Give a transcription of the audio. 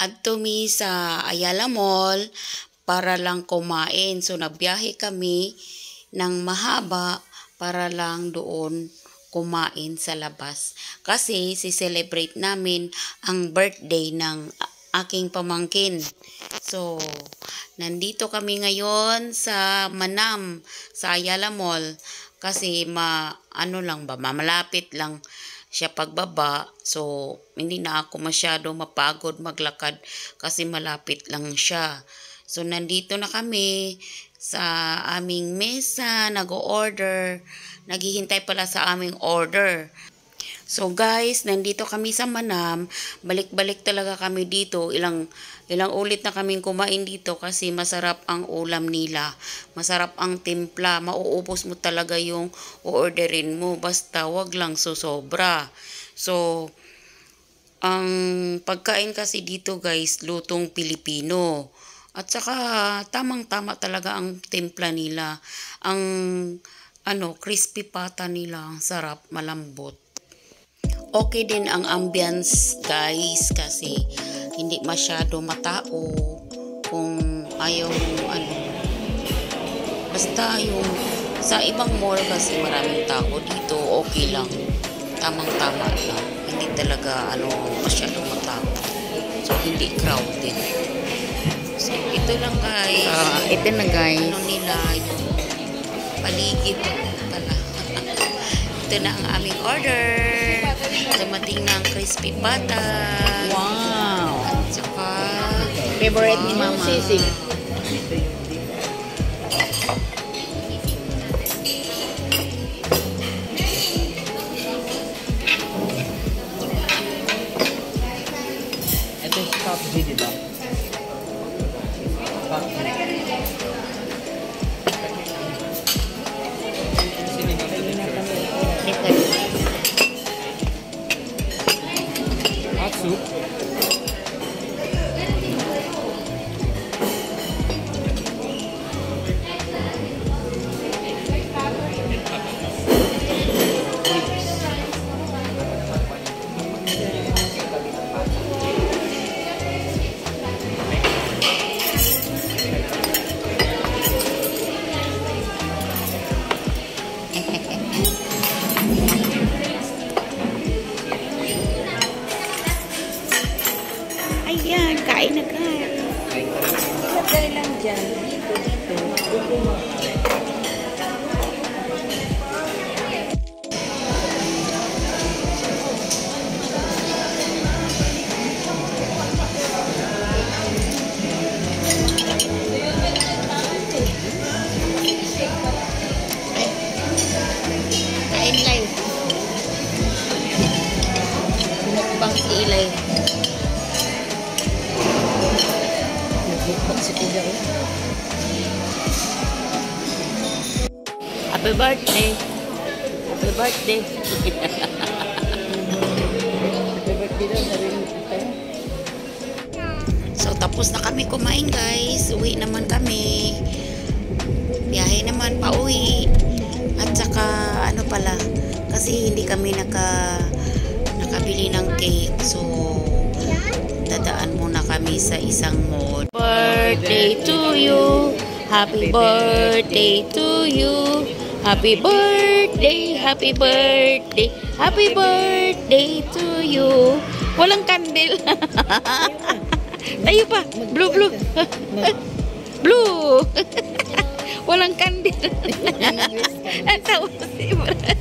adto mi sa Ayala Mall para lang kumain. So nagbiyahe kami ng mahaba para lang doon kumain sa labas. Kasi si-celebrate namin ang birthday ng aking pamangkin. So, nandito kami ngayon sa Manam, sa Ayala Mall. Kasi malapit lang siya pagbaba. So, hindi na ako masyado mapagod maglakad kasi malapit lang siya. So, nandito na kami sa aming mesa, nag-order. Naghihintay pala sa aming order. So guys, nandito kami sa Manam. Balik-balik talaga kami dito. Ilang ulit na kaming kumain dito kasi masarap ang ulam nila. Masarap ang timpla. Mauubos mo talaga yung orderin mo. Basta wag lang sosobra. So, ang pagkain kasi dito guys, lutong Pilipino. At saka tamang-tama talaga ang timpla nila. Ang crispy pata nila, ang sarap, malambot. Okay din ang ambience guys kasi hindi masyado matao. Kung ayaw basta yung sa ibang mall kasi maraming tao, dito okay lang, tamang-tama lang, hindi talaga masyado matao, so hindi crowded. So ito lang guys, ito na guys, nila yung paligid pala. Ito na ang aming order. Dumating na ang crispy pata. Wow! At saka favorite ni Mama. Sisig. Ito yung Stop G, diba? Stop G. Hot soup. Ayan, kain na kain. Lagay lang dyan. Dito. Kain lang. Mukbang si Ilay. Happy birthday. Happy birthday. Happy birthday daw, sabi mo. so tapos na kami kumain guys. Uwi naman kami. Biyahe naman pa uwi. At saka kasi hindi kami nakabili ng cake. So dadaan muna kami sa isang mall. Birthday to you. Happy birthday to you. Happy birthday, happy birthday, happy birthday to you. Walang candle. Tayo pa. Blue. Blue. Walang candle. Ang tawa si Brad.